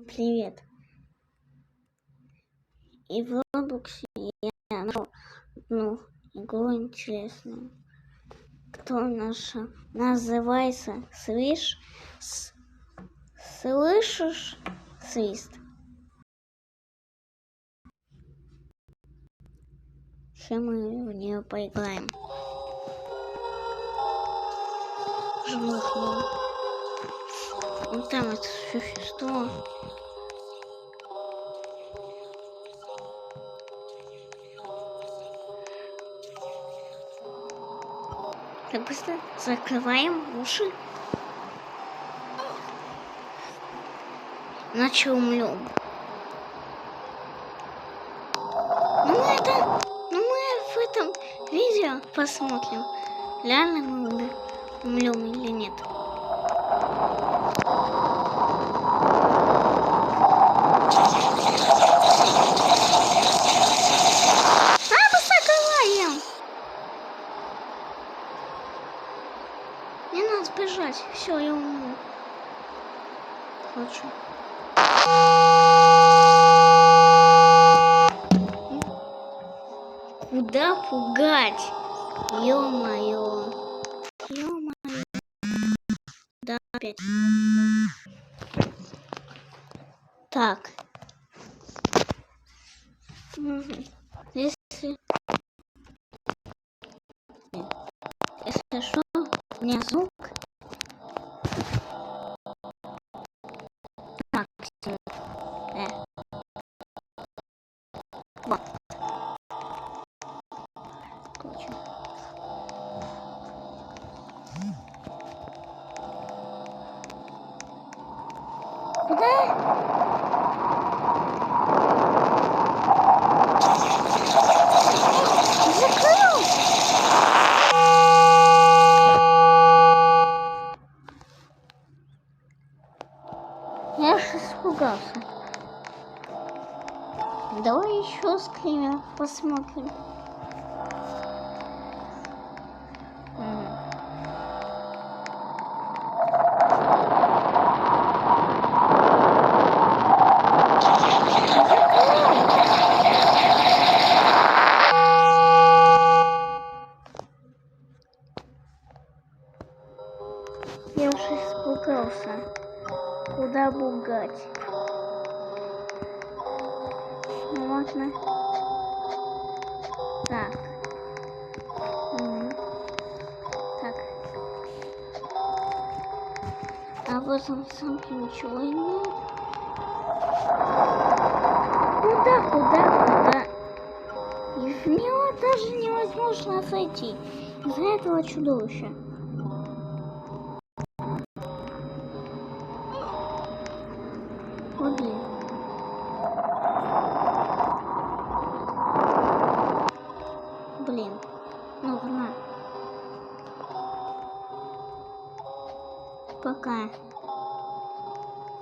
Привет. И в Roblox я нашел одну игру интересную. Кто наша? Называется Слышишь свист? Сейчас мы в нее поиграем. Жмухну. Вот там это существо. Так быстро закрываем уши. Иначе умрем. Ну мы в этом видео посмотрим, реально мы умрем или нет. Мне надо сбежать. Все, я умру. Хочу. Куда пугать? Ё-моё. Ё-моё. Да, опять. Так. Если что, у меня звук максимум. Вот. Короче. Куда? Закрыл! Я аж испугался. Давай еще скример посмотрим. Я уже испугался. Куда пугать? Ну, можно. Так. Так. А вот он сам ничего нет. Куда? И в него даже невозможно зайти. Из-за этого чудовища. О, блин. Блин. Ну, ладно. Пока.